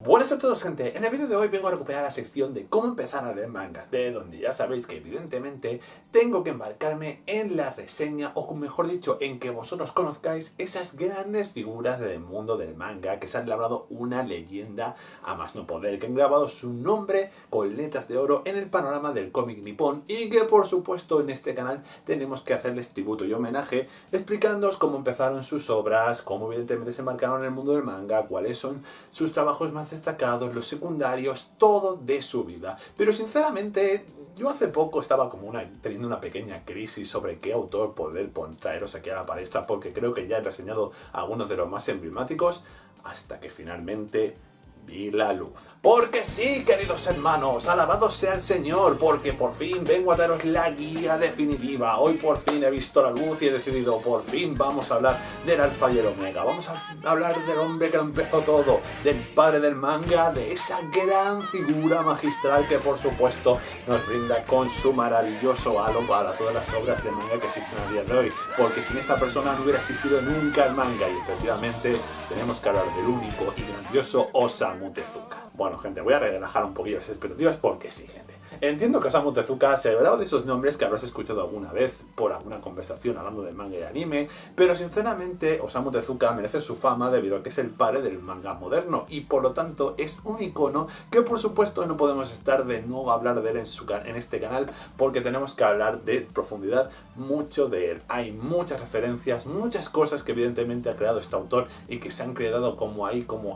Buenas a todos, gente. En el vídeo de hoy vengo a recuperar la sección de cómo empezar a leer mangas, de donde ya sabéis que evidentemente tengo que embarcarme en la reseña, o mejor dicho, en que vosotros conozcáis esas grandes figuras del mundo del manga que se han labrado una leyenda a más no poder, que han grabado su nombre con letras de oro en el panorama del cómic nipón y que por supuesto en este canal tenemos que hacerles tributo y homenaje explicándoos cómo empezaron sus obras, cómo evidentemente se embarcaron en el mundo del manga, cuáles son sus trabajos más destacados, los secundarios, todo de su vida. Pero sinceramente, yo hace poco estaba como teniendo una pequeña crisis sobre qué autor poder traeros aquí a la palestra, porque creo que ya he reseñado algunos de los más emblemáticos, hasta que finalmente vi la luz. Porque sí, queridos hermanos, alabado sea el Señor, porque por fin vengo a daros la guía definitiva. Hoy por fin he visto la luz y he decidido, por fin vamos a hablar del Alfa y el Omega. Vamos a hablar del hombre que empezó todo, del padre del manga, de esa gran figura magistral que por supuesto nos brinda con su maravilloso halo para todas las obras de manga que existen a día de hoy. Porque sin esta persona no hubiera existido nunca el manga, y efectivamente tenemos que hablar del único y grandioso Osamu Tezuka. Bueno, gente, voy a relajar un poquillo las expectativas porque sí, gente. Entiendo que Osamu Tezuka se hablaba de esos nombres que habrás escuchado alguna vez por alguna conversación hablando de manga y anime, pero sinceramente Osamu Tezuka merece su fama debido a que es el padre del manga moderno y por lo tanto es un icono que por supuesto no podemos estar de no hablar de él en este canal, porque tenemos que hablar de profundidad mucho de él. Hay muchas referencias, muchas cosas que evidentemente ha creado este autor y que se han creado como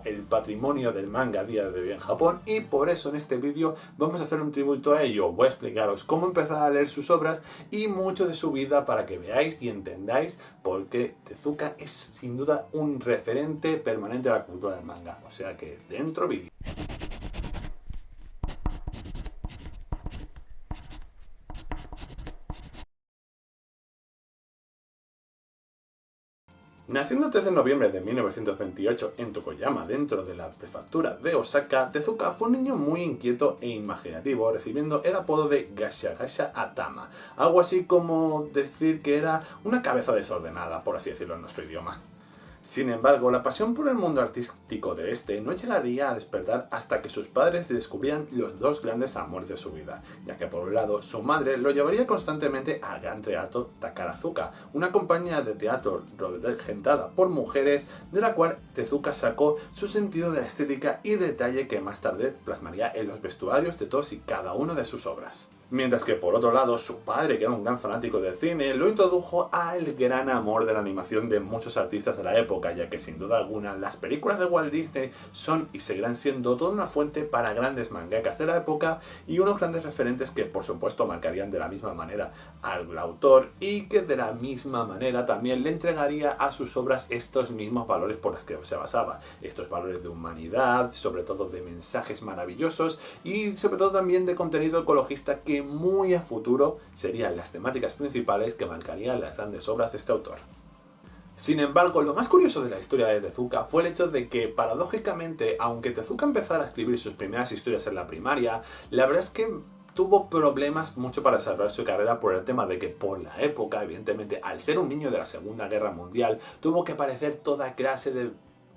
el patrimonio del manga a día de hoy en Japón, y por eso en este vídeo vamos a hacer un tributo a ello. Voy a explicaros cómo empezar a leer sus obras y mucho de su vida para que veáis y entendáis por qué Tezuka es sin duda un referente permanente a la cultura del manga. O sea que dentro vídeo. Naciendo el 13 de noviembre de 1928 en Tokoyama, dentro de la prefectura de Osaka, Tezuka fue un niño muy inquieto e imaginativo, recibiendo el apodo de Gasha Gasha Atama, algo así como decir que era una cabeza desordenada, por así decirlo en nuestro idioma. Sin embargo, la pasión por el mundo artístico de este no llegaría a despertar hasta que sus padres descubrían los dos grandes amores de su vida, ya que por un lado su madre lo llevaría constantemente al Gran Teatro Takarazuka, una compañía de teatro regentada por mujeres, de la cual Tezuka sacó su sentido de la estética y detalle que más tarde plasmaría en los vestuarios de todos y cada una de sus obras. Mientras que por otro lado su padre, que era un gran fanático del cine, lo introdujo al gran amor de la animación de muchos artistas de la época, ya que sin duda alguna las películas de Walt Disney son y seguirán siendo toda una fuente para grandes mangakas de la época y unos grandes referentes que por supuesto marcarían de la misma manera al autor y que de la misma manera también le entregaría a sus obras estos mismos valores por los que se basaba, estos valores de humanidad, sobre todo de mensajes maravillosos y sobre todo también de contenido ecologista que muy a futuro serían las temáticas principales que marcarían las grandes obras de este autor. Sin embargo, lo más curioso de la historia de Tezuka fue el hecho de que, paradójicamente, aunque Tezuka empezara a escribir sus primeras historias en la primaria, la verdad es que tuvo problemas mucho para desarrollar su carrera por el tema de que por la época, evidentemente, al ser un niño de la Segunda Guerra Mundial, tuvo que padecer toda clase de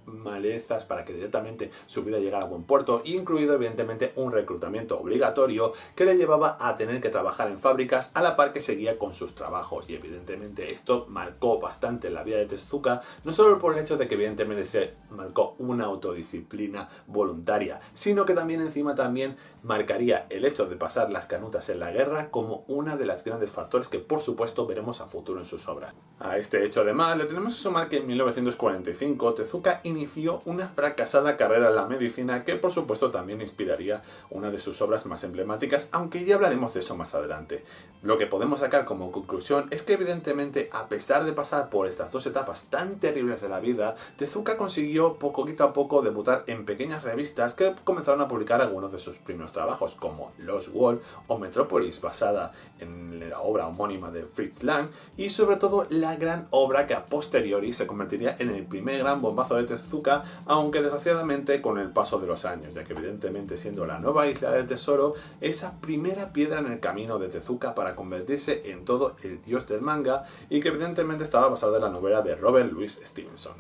malezas para que directamente su vida llegara a buen puerto, incluido evidentemente un reclutamiento obligatorio que le llevaba a tener que trabajar en fábricas a la par que seguía con sus trabajos, y evidentemente esto marcó bastante la vida de Tezuka, no solo por el hecho de que evidentemente se marcó una autodisciplina voluntaria, sino que también marcaría el hecho de pasar las canutas en la guerra como una de las grandes factores que por supuesto veremos a futuro en sus obras. A este hecho además le tenemos que sumar que en 1945 Tezuka inició una fracasada carrera en la medicina que por supuesto también inspiraría una de sus obras más emblemáticas, aunque ya hablaremos de eso más adelante. Lo que podemos sacar como conclusión es que evidentemente, a pesar de pasar por estas dos etapas tan terribles de la vida, Tezuka consiguió poquito a poco debutar en pequeñas revistas que comenzaron a publicar algunos de sus primeros trabajos, como Lost World o Metropolis, basada en la obra homónima de Fritz Lang, y sobre todo la gran obra que a posteriori se convertiría en el primer gran bombazo de Tezuka, aunque desgraciadamente con el paso de los años, ya que evidentemente siendo la nueva isla del tesoro, esa primera piedra en el camino de Tezuka para convertirse en todo el dios del manga, y que evidentemente estaba basada en la novela de Robert Louis Stevenson.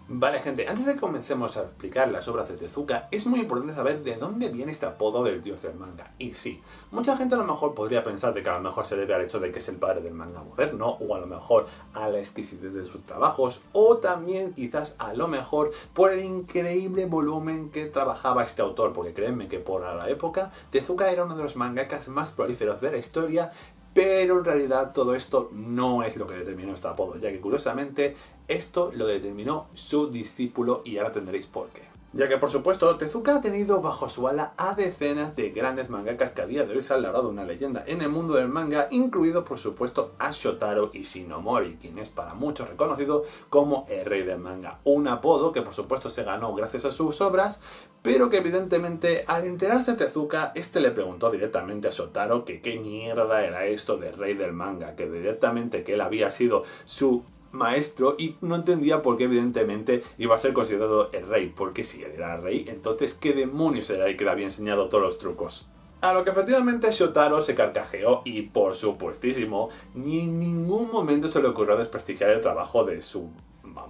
Vale, gente, antes de que comencemos a explicar las obras de Tezuka, es muy importante saber de dónde viene este apodo del dios del manga. Y sí, mucha gente a lo mejor podría pensar de que a lo mejor se debe al hecho de que es el padre del manga moderno, o a lo mejor a la exquisitez de sus trabajos, o también quizás a lo mejor por el increíble volumen que trabajaba este autor, porque créanme que por la época Tezuka era uno de los mangakas más prolíferos de la historia. Pero en realidad todo esto no es lo que determinó este apodo, ya que curiosamente esto lo determinó su discípulo y ahora tendréis por qué. Ya que por supuesto Tezuka ha tenido bajo su ala a decenas de grandes mangakas que a día de hoy se han labrado una leyenda en el mundo del manga, incluido por supuesto a Shotaro Ishinomori, quien es para muchos reconocido como el rey del manga. Un apodo que por supuesto se ganó gracias a sus obras, pero que evidentemente al enterarse Tezuka, este le preguntó directamente a Shotaro que qué mierda era esto de rey del manga, que directamente que él había sido su maestro y no entendía por qué evidentemente iba a ser considerado el rey, porque si él era rey, entonces ¿qué demonios era el que le había enseñado todos los trucos? A lo que efectivamente Shotaro se carcajeó y por supuestísimo ni en ningún momento se le ocurrió desprestigiar el trabajo de su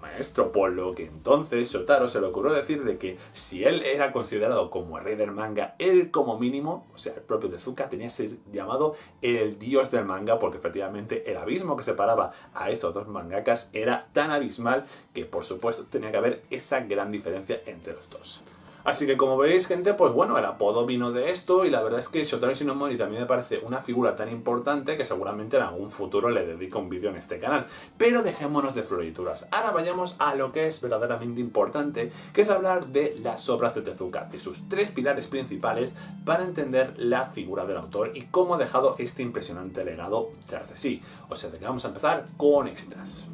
maestro, por lo que entonces Shotaro se le ocurrió decir de que si él era considerado como el rey del manga, él como mínimo, o sea, el propio Tezuka, tenía que ser llamado el dios del manga, porque efectivamente el abismo que separaba a estos dos mangakas era tan abismal que por supuesto tenía que haber esa gran diferencia entre los dos. Así que como veis, gente, pues bueno, el apodo vino de esto y la verdad es que Shotaro Ishinomori también me parece una figura tan importante que seguramente en algún futuro le dedico un vídeo en este canal. Pero dejémonos de florituras. Ahora vayamos a lo que es verdaderamente importante, que es hablar de las obras de Tezuka, de sus tres pilares principales para entender la figura del autor y cómo ha dejado este impresionante legado tras de sí. O sea, de que vamos a empezar con estas.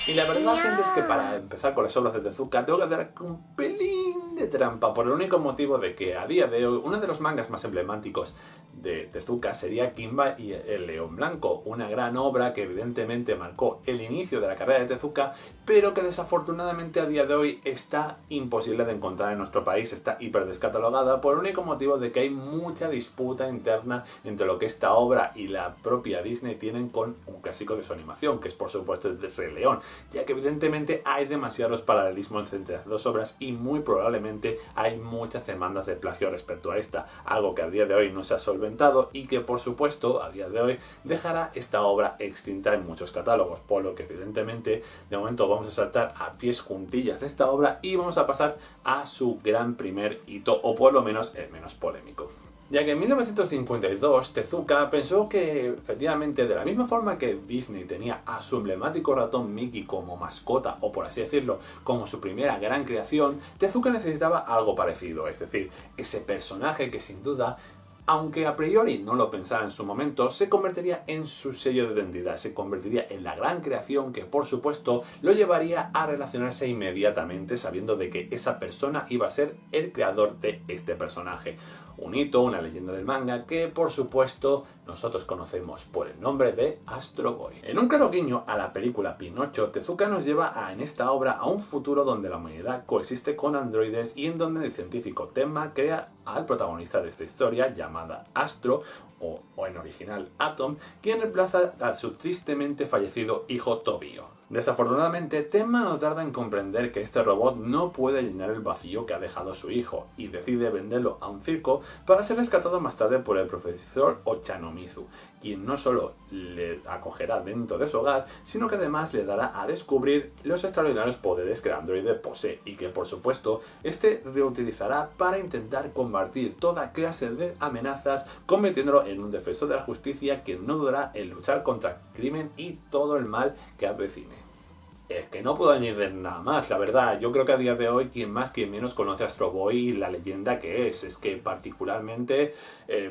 Y la verdad, gente, es que para empezar con las obras de Tezuka tengo que hacer un pelín de trampa por el único motivo de que a día de hoy uno de los mangas más emblemáticos de Tezuka sería Kimba y el León Blanco, una gran obra que evidentemente marcó el inicio de la carrera de Tezuka, pero que desafortunadamente a día de hoy está imposible de encontrar en nuestro país, está hiper descatalogada por el único motivo de que hay mucha disputa interna entre lo que esta obra y la propia Disney tienen con un clásico de su animación, que es por supuesto el de Rey León, ya que evidentemente hay demasiados paralelismos entre las dos obras y muy probablemente hay muchas demandas de plagio respecto a esta, algo que a día de hoy no se ha solventado y que por supuesto a día de hoy dejará esta obra extinta en muchos catálogos, por lo que evidentemente de momento vamos a saltar a pies juntillas de esta obra y vamos a pasar a su gran primer hito, o por lo menos el menos polémico. Ya que en 1952 Tezuka pensó que efectivamente de la misma forma que Disney tenía a su emblemático ratón Mickey como mascota, o por así decirlo, como su primera gran creación, Tezuka necesitaba algo parecido, es decir, ese personaje que sin duda, aunque a priori no lo pensara en su momento, se convertiría en su sello de identidad, se convertiría en la gran creación que por supuesto lo llevaría a relacionarse inmediatamente sabiendo de que esa persona iba a ser el creador de este personaje. Un hito, una leyenda del manga que por supuesto nosotros conocemos por el nombre de Astro Boy. En un claro guiño a la película Pinocho, Tezuka nos lleva en esta obra a un futuro donde la humanidad coexiste con androides y en donde el científico Tenma crea al protagonista de esta historia llamada Astro, o en original Atom, quien reemplaza a su tristemente fallecido hijo Tobio. Desafortunadamente, Tenma no tarda en comprender que este robot no puede llenar el vacío que ha dejado su hijo y decide venderlo a un circo para ser rescatado más tarde por el profesor Ochanomizu, quien no solo le acogerá dentro de su hogar, sino que además le dará a descubrir los extraordinarios poderes que el androide posee y que por supuesto este reutilizará para intentar combatir toda clase de amenazas, convirtiéndolo en un defensor de la justicia que no dudará en luchar contra el crimen y todo el mal que avecine. Es que no puedo añadir nada más, la verdad. Yo creo que a día de hoy quien más, quien menos conoce a Astro Boy y la leyenda que es. Es que particularmente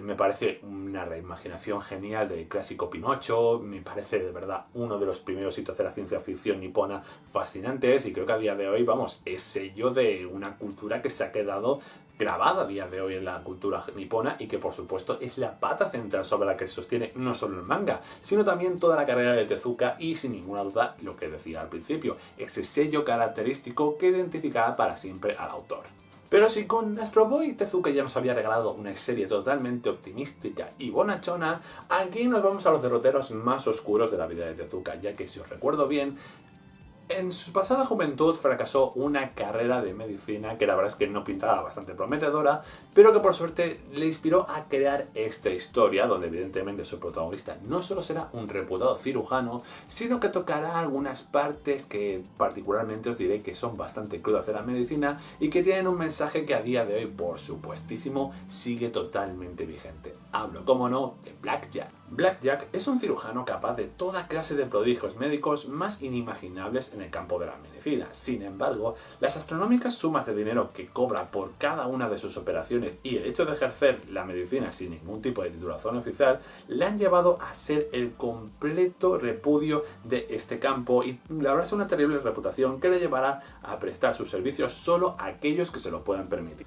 me parece una reimaginación genial del clásico Pinocho. Me parece de verdad uno de los primeros hitos de la ciencia ficción nipona fascinantes. Y creo que a día de hoy, vamos, es sello de una cultura que se ha quedado grabada a día de hoy en la cultura nipona y que por supuesto es la pata central sobre la que se sostiene no solo el manga, sino también toda la carrera de Tezuka y sin ninguna duda lo que decía al principio, ese sello característico que identificará para siempre al autor. Pero si con Astro Boy Tezuka ya nos había regalado una serie totalmente optimística y bonachona, aquí nos vamos a los derroteros más oscuros de la vida de Tezuka, ya que si os recuerdo bien, En su pasada juventud fracasó una carrera de medicina que la verdad es que no pintaba bastante prometedora, pero que por suerte le inspiró a crear esta historia, donde evidentemente su protagonista no solo será un reputado cirujano, sino que tocará algunas partes que particularmente os diré que son bastante crudas de la medicina y que tienen un mensaje que a día de hoy, por supuestísimo, sigue totalmente vigente. Hablo, como no, de Blackjack. Blackjack es un cirujano capaz de toda clase de prodigios médicos más inimaginables en el campo de la medicina. Sin embargo, las astronómicas sumas de dinero que cobra por cada una de sus operaciones y el hecho de ejercer la medicina sin ningún tipo de titulación oficial le han llevado a ser el completo repudio de este campo y labrarse una terrible reputación que le llevará a prestar sus servicios solo a aquellos que se lo puedan permitir.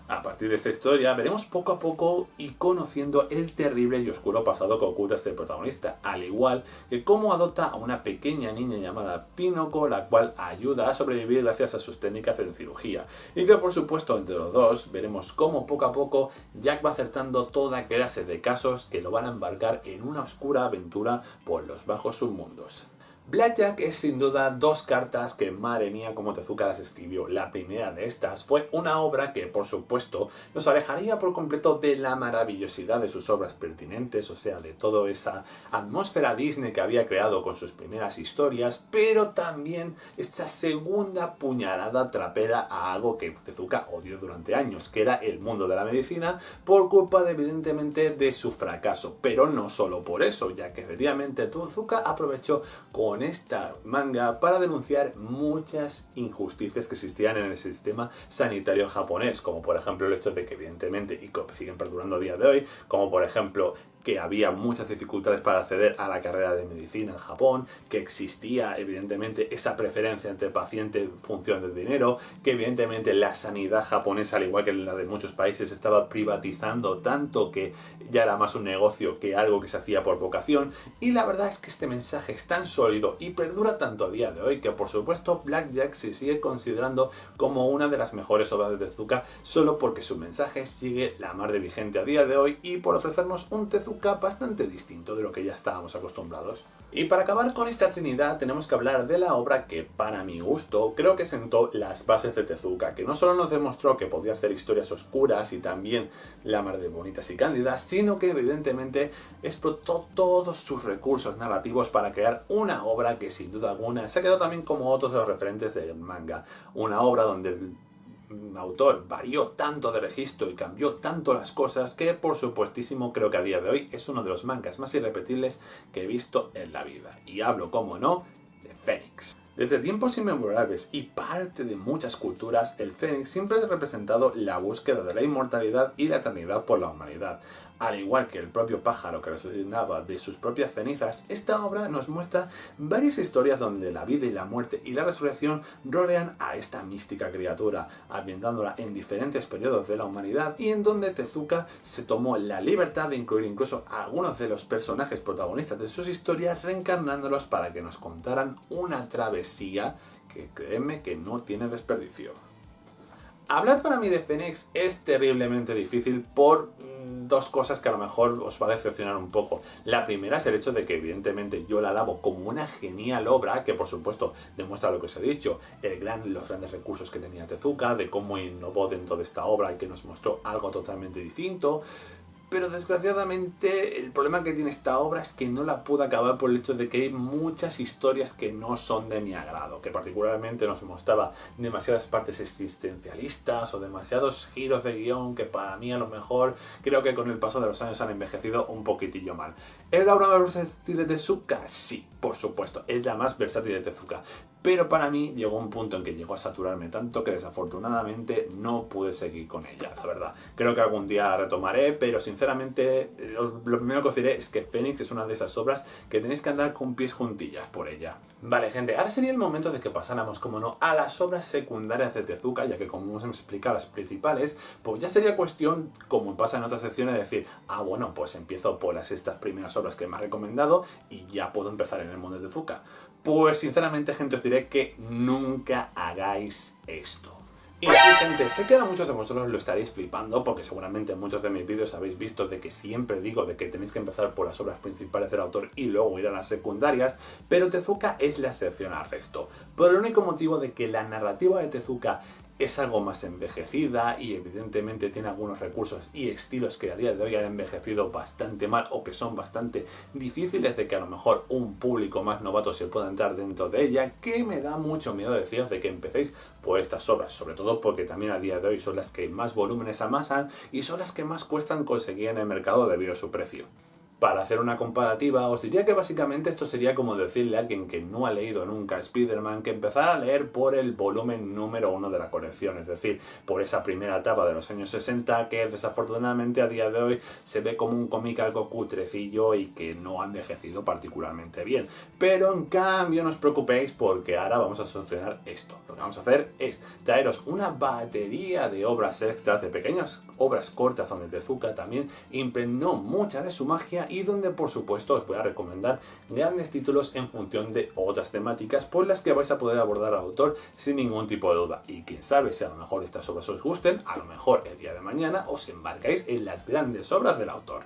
A partir de esta historia veremos poco a poco y conociendo el terrible y oscuro pasado que oculta este protagonista, al igual que cómo adopta a una pequeña niña llamada Pinocchio, la cual ayuda a sobrevivir gracias a sus técnicas de cirugía, y que por supuesto entre los dos veremos cómo poco a poco Jack va acertando toda clase de casos que lo van a embarcar en una oscura aventura por los bajos submundos. Blackjack es sin duda dos cartas que, madre mía, como Tezuka las escribió. La primera de estas fue una obra que, por supuesto, nos alejaría por completo de la maravillosidad de sus obras pertinentes, o sea, de toda esa atmósfera Disney que había creado con sus primeras historias, pero también esta segunda puñalada trapera a algo que Tezuka odió durante años, que era el mundo de la medicina, por culpa, evidentemente, de su fracaso. Pero no solo por eso, ya que efectivamente Tezuka aprovechó con esta manga para denunciar muchas injusticias que existían en el sistema sanitario japonés, como por ejemplo el hecho de que evidentemente, y que siguen perdurando a día de hoy, como por ejemplo que había muchas dificultades para acceder a la carrera de medicina en Japón, que existía evidentemente esa preferencia entre paciente en función del dinero, que evidentemente la sanidad japonesa, al igual que la de muchos países, estaba privatizando tanto que ya era más un negocio que algo que se hacía por vocación, y la verdad es que este mensaje es tan sólido y perdura tanto a día de hoy que por supuesto Blackjack se sigue considerando como una de las mejores obras de Tezuka solo porque su mensaje sigue la mar de vigente a día de hoy y por ofrecernos un Tezuka bastante distinto de lo que ya estábamos acostumbrados. Y para acabar con esta trinidad tenemos que hablar de la obra que, para mi gusto, creo que sentó las bases de Tezuka, que no solo nos demostró que podía hacer historias oscuras y también la mar de bonitas y cándidas, sino que evidentemente explotó todos sus recursos narrativos para crear una obra que sin duda alguna se ha quedado también como otros de los referentes del manga. Una obra donde el autor varió tanto de registro y cambió tanto las cosas que por supuestísimo creo que a día de hoy es uno de los mangas más irrepetibles que he visto en la vida. Y hablo, como no, de Fénix. Desde tiempos inmemorables y parte de muchas culturas, el Fénix siempre ha representado la búsqueda de la inmortalidad y la eternidad por la humanidad. Al igual que el propio pájaro que resucitaba de sus propias cenizas, esta obra nos muestra varias historias donde la vida y la muerte y la resurrección rodean a esta mística criatura, ambientándola en diferentes periodos de la humanidad y en donde Tezuka se tomó la libertad de incluir incluso a algunos de los personajes protagonistas de sus historias, reencarnándolos para que nos contaran una travesía que créeme que no tiene desperdicio. Hablar para mí de Fénix es terriblemente difícil por dos cosas que a lo mejor os va a decepcionar un poco. La primera es el hecho de que evidentemente yo la alabo como una genial obra que por supuesto demuestra lo que os he dicho, los grandes recursos que tenía Tezuka, de cómo innovó dentro de esta obra y que nos mostró algo totalmente distinto. Pero desgraciadamente el problema que tiene esta obra es que no la pude acabar por el hecho de que hay muchas historias que no son de mi agrado, que particularmente nos mostraba demasiadas partes existencialistas o demasiados giros de guión que para mí a lo mejor creo que con el paso de los años han envejecido un poquitillo mal. ¿Es la obra más versátil de Tezuka? Sí, por supuesto, es la más versátil de Tezuka. Pero para mí llegó un punto en que llegó a saturarme tanto que desafortunadamente no pude seguir con ella, la verdad. Creo que algún día la retomaré, pero sinceramente lo primero que os diré es que Fénix es una de esas obras que tenéis que andar con pies juntillas por ella. Vale, gente, ahora sería el momento de que pasáramos, como no, a las obras secundarias de Tezuka, ya que como hemos explicado las principales, pues ya sería cuestión, como pasa en otras secciones, de decir, bueno, pues empiezo por estas primeras obras que me ha recomendado y ya puedo empezar en el mundo de Tezuka. Pues sinceramente, gente, os diré que nunca hagáis esto. Y sí, gente, sé que a muchos de vosotros lo estaréis flipando porque seguramente en muchos de mis vídeos habéis visto de que siempre digo de que tenéis que empezar por las obras principales del autor y luego ir a las secundarias, pero Tezuka es la excepción al resto. Por el único motivo de que la narrativa de Tezuka es algo más envejecida y evidentemente tiene algunos recursos y estilos que a día de hoy han envejecido bastante mal o que son bastante difíciles de que a lo mejor un público más novato se pueda entrar dentro de ella, que me da mucho miedo deciros de que empecéis por estas obras, sobre todo porque también a día de hoy son las que más volúmenes amasan y son las que más cuestan conseguir en el mercado debido a su precio. Para hacer una comparativa, os diría que básicamente esto sería como decirle a alguien que no ha leído nunca Spider-Man que empezara a leer por el volumen número 1 de la colección, es decir, por esa primera etapa de los años 60 que desafortunadamente a día de hoy se ve como un cómic algo cutrecillo y que no ha envejecido particularmente bien. Pero en cambio no os preocupéis porque ahora vamos a solucionar esto. Lo que vamos a hacer es traeros una batería de obras extras, de pequeñas obras cortas donde Tezuka también impregnó mucha de su magia y donde por supuesto os voy a recomendar grandes títulos en función de otras temáticas por las que vais a poder abordar al autor sin ningún tipo de duda. Y quién sabe si a lo mejor estas obras os gusten, a lo mejor el día de mañana os embarcáis en las grandes obras del autor.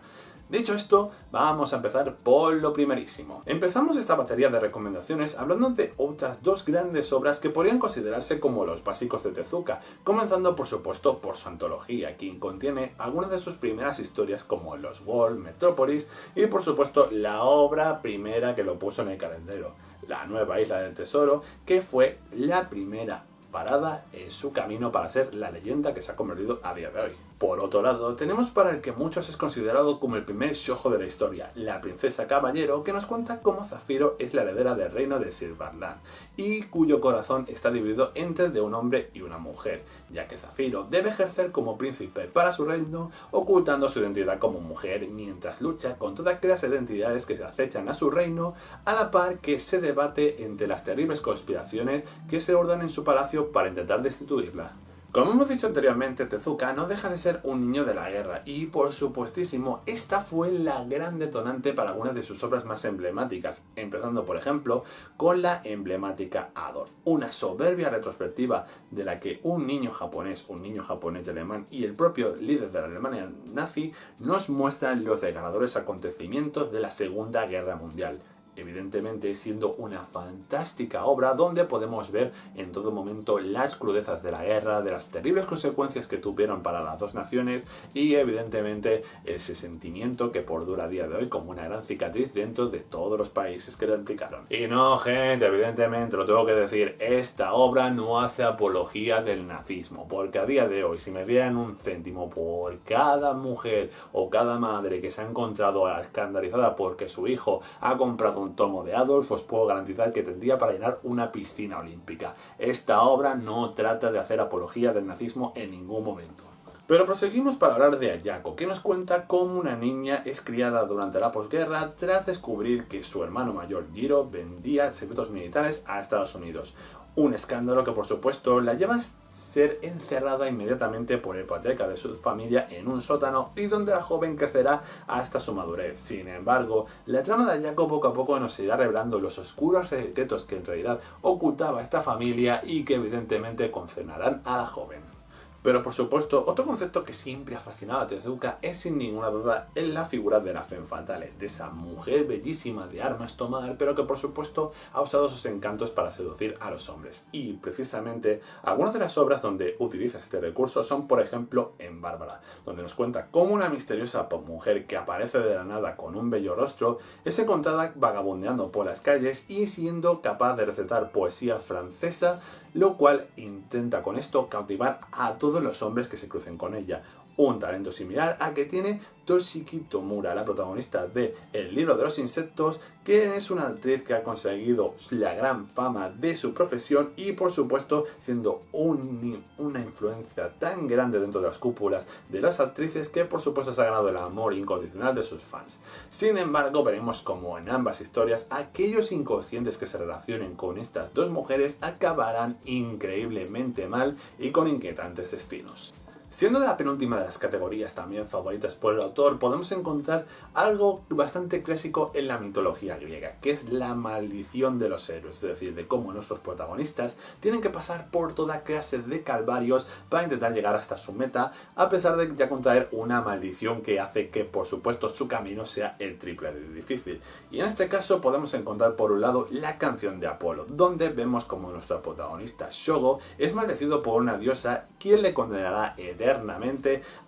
Dicho esto, vamos a empezar por lo primerísimo. Empezamos esta batería de recomendaciones hablando de otras dos grandes obras que podrían considerarse como los básicos de Tezuka, comenzando por supuesto por su antología, quien contiene algunas de sus primeras historias como Los World, Metrópolis y por supuesto la obra primera que lo puso en el calendario, La Nueva Isla del Tesoro, que fue la primera parada en su camino para ser la leyenda que se ha convertido a día de hoy. Por otro lado, tenemos para el que muchos es considerado como el primer shoujo de la historia, La Princesa Caballero, que nos cuenta cómo Zafiro es la heredera del reino de Sir Barlan, y cuyo corazón está dividido entre de un hombre y una mujer, ya que Zafiro debe ejercer como príncipe para su reino, ocultando su identidad como mujer, mientras lucha con toda clase de entidades que se acechan a su reino, a la par que se debate entre las terribles conspiraciones que se ordan en su palacio para intentar destituirla. Como hemos dicho anteriormente, Tezuka no deja de ser un niño de la guerra y, por supuestísimo, esta fue la gran detonante para algunas de sus obras más emblemáticas, empezando, por ejemplo, con la emblemática Adolf, una soberbia retrospectiva de la que un niño japonés y alemán y el propio líder de la Alemania nazi nos muestran los desgarradores acontecimientos de la Segunda Guerra Mundial. Evidentemente siendo una fantástica obra donde podemos ver en todo momento las crudezas de la guerra, de las terribles consecuencias que tuvieron para las dos naciones y evidentemente ese sentimiento que perdura a día de hoy como una gran cicatriz dentro de todos los países que lo implicaron. Y no, gente, evidentemente lo tengo que decir, esta obra no hace apología del nazismo, porque a día de hoy si me dieran un céntimo por cada mujer o cada madre que se ha encontrado escandalizada porque su hijo ha comprado un tomo de Adolf, os puedo garantizar que tendría para llenar una piscina olímpica. Esta obra no trata de hacer apología del nazismo en ningún momento. Pero proseguimos para hablar de Ayako, que nos cuenta cómo una niña es criada durante la posguerra tras descubrir que su hermano mayor Jiro vendía secretos militares a Estados Unidos. Un escándalo que por supuesto la lleva a ser encerrada inmediatamente por el patriarca de su familia en un sótano y donde la joven crecerá hasta su madurez. Sin embargo, la trama de Ayako poco a poco nos irá revelando los oscuros secretos que en realidad ocultaba esta familia y que evidentemente concernarán a la joven. Pero por supuesto, otro concepto que siempre ha fascinado a Tezuka es sin ninguna duda en la figura de la femme fatale, de esa mujer bellísima de armas tomar, pero que por supuesto ha usado sus encantos para seducir a los hombres. Y precisamente algunas de las obras donde utiliza este recurso son por ejemplo en Bárbara, donde nos cuenta cómo una misteriosa mujer que aparece de la nada con un bello rostro es encontrada vagabundeando por las calles y siendo capaz de recetar poesía francesa, lo cual intenta con esto cautivar a todos los hombres que se crucen con ella. Un talento similar al que tiene Toshiki Tomura, la protagonista de El libro de los insectos, que es una actriz que ha conseguido la gran fama de su profesión y por supuesto siendo una influencia tan grande dentro de las cúpulas de las actrices que por supuesto se ha ganado el amor incondicional de sus fans. Sin embargo, veremos como en ambas historias aquellos inconscientes que se relacionen con estas dos mujeres acabarán increíblemente mal y con inquietantes destinos. Siendo la penúltima de las categorías también favoritas por el autor, podemos encontrar algo bastante clásico en la mitología griega, que es la maldición de los héroes, es decir, de cómo nuestros protagonistas tienen que pasar por toda clase de calvarios para intentar llegar hasta su meta, a pesar de ya contraer una maldición que hace que, por supuesto, su camino sea el triple de difícil. Y en este caso podemos encontrar por un lado la canción de Apolo, donde vemos como nuestro protagonista Shogo es maldecido por una diosa quien le condenará eternamente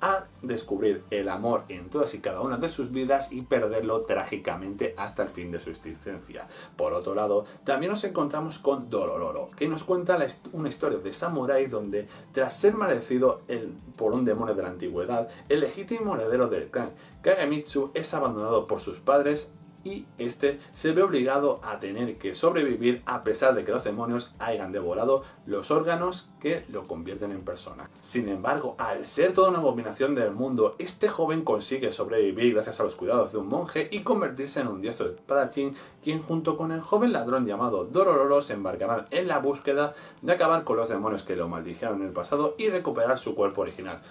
a descubrir el amor en todas y cada una de sus vidas y perderlo trágicamente hasta el fin de su existencia. Por otro lado, también nos encontramos con Dorororo, que nos cuenta una historia de samurái donde, tras ser maldecido por un demonio de la antigüedad, el legítimo heredero del clan Kagemitsu es abandonado por sus padres y este se ve obligado a tener que sobrevivir a pesar de que los demonios hayan devorado los órganos que lo convierten en persona. Sin embargo, al ser toda una abominación del mundo, este joven consigue sobrevivir gracias a los cuidados de un monje y convertirse en un dios espadachín, quien junto con el joven ladrón llamado Dorororo se embarcarán en la búsqueda de acabar con los demonios que lo maldijeron en el pasado y recuperar su cuerpo original.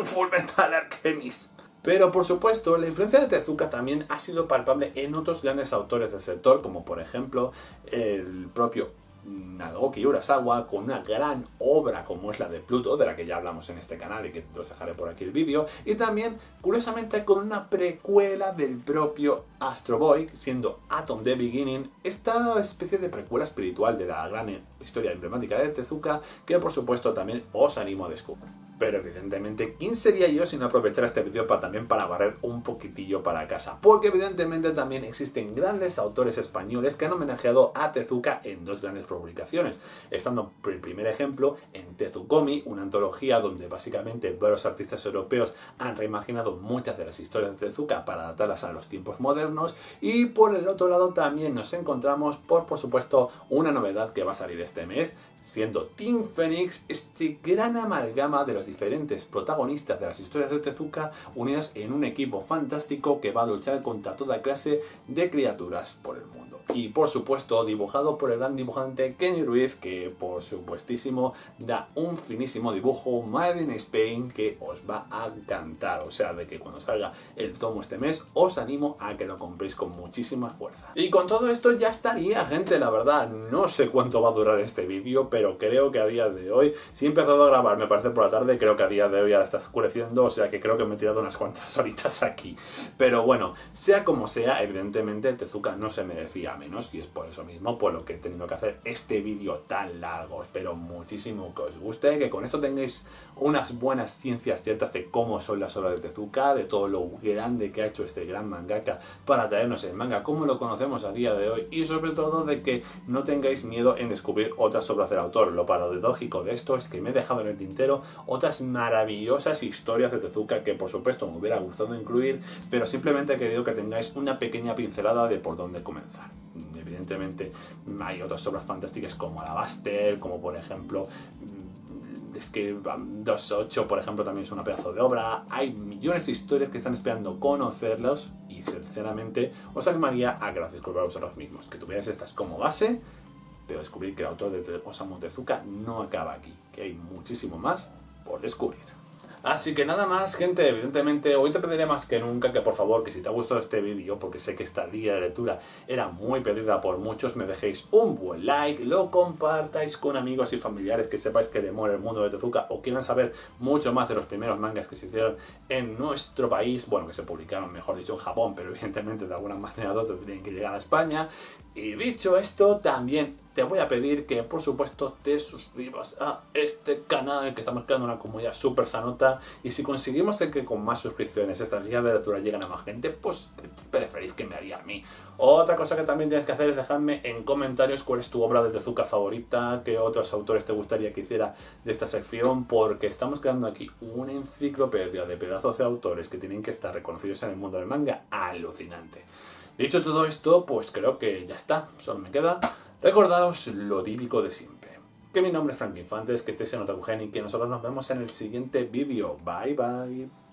Fullmetal Alchemist. Pero por supuesto, la influencia de Tezuka también ha sido palpable en otros grandes autores del sector, como por ejemplo el propio Naoki Urasawa, con una gran obra como es la de Pluto, de la que ya hablamos en este canal y que os dejaré por aquí el vídeo, y también, curiosamente, con una precuela del propio Astro Boy, siendo Atom the Beginning, esta especie de precuela espiritual de la gran historia emblemática de Tezuka, que por supuesto también os animo a descubrir. Pero evidentemente, ¿quién sería yo si no aprovechara este vídeo para barrer un poquitillo para casa? Porque evidentemente también existen grandes autores españoles que han homenajeado a Tezuka en dos grandes publicaciones. Estando el primer ejemplo en Tezukomi, una antología donde básicamente varios artistas europeos han reimaginado muchas de las historias de Tezuka para adaptarlas a los tiempos modernos. Y por el otro lado también nos encontramos por supuesto, una novedad que va a salir este mes, siendo Team Phoenix, este gran amalgama de los diferentes protagonistas de las historias de Tezuka unidas en un equipo fantástico que va a luchar contra toda clase de criaturas por el mundo. Y por supuesto dibujado por el gran dibujante Kenny Ruiz, que por supuestísimo da un finísimo dibujo Made in Spain que os va a encantar. O sea, de que cuando salga el tomo este mes os animo a que lo compréis con muchísima fuerza. Y con todo esto ya estaría, gente, la verdad. No sé cuánto va a durar este vídeo, pero creo que a día de hoy, si he empezado a grabar me parece por la tarde, creo que a día de hoy ya está oscureciendo, o sea que creo que me he tirado unas cuantas horitas aquí. Pero bueno, sea como sea, evidentemente Tezuka no se merecía menos, y es por eso mismo por lo que he tenido que hacer este vídeo tan largo. Espero muchísimo que os guste, que con esto tengáis unas buenas ciencias ciertas de cómo son las obras de Tezuka, de todo lo grande que ha hecho este gran mangaka para traernos el manga como lo conocemos a día de hoy, y sobre todo de que no tengáis miedo en descubrir otras obras del autor. Lo paradójico de esto es que me he dejado en el tintero otras maravillosas historias de Tezuka que por supuesto me hubiera gustado incluir, pero simplemente he querido que tengáis una pequeña pincelada de por dónde comenzar. Evidentemente hay otras obras fantásticas como Alabaster, como por ejemplo es que 2.8 por ejemplo también es una pedazo de obra. Hay millones de historias que están esperando conocerlos y sinceramente os animaría a que las descubriráis vosotros mismos, que tuvierais estas como base, pero descubrir que el autor de Osamu Tezuka no acaba aquí, que hay muchísimo más por descubrir. Así que nada más, gente, evidentemente hoy te pediré más que nunca que por favor, que si te ha gustado este vídeo, porque sé que esta guía de lectura era muy pedida por muchos, me dejéis un buen like, lo compartáis con amigos y familiares que sepáis que le mola el mundo de Tezuka o quieran saber mucho más de los primeros mangas que se hicieron en nuestro país, bueno, que se publicaron, mejor dicho, en Japón, pero evidentemente de alguna manera o otra tendrían que llegar a España. Y dicho esto, también te voy a pedir que por supuesto te suscribas a este canal, que estamos creando una comunidad súper sanota, y si conseguimos que con más suscripciones estas guías de lectura lleguen a más gente, pues preferís que me haría a mí. Otra cosa que también tienes que hacer es dejarme en comentarios cuál es tu obra de Tezuka favorita, qué otros autores te gustaría que hiciera de esta sección, porque estamos creando aquí una enciclopedia de pedazos de autores que tienen que estar reconocidos en el mundo del manga alucinante. Dicho todo esto, pues creo que ya está, solo me queda recordaros lo típico de siempre. Que mi nombre es Frank Infantes, que estéis en Otaku Gen y que nosotros nos vemos en el siguiente vídeo. Bye bye.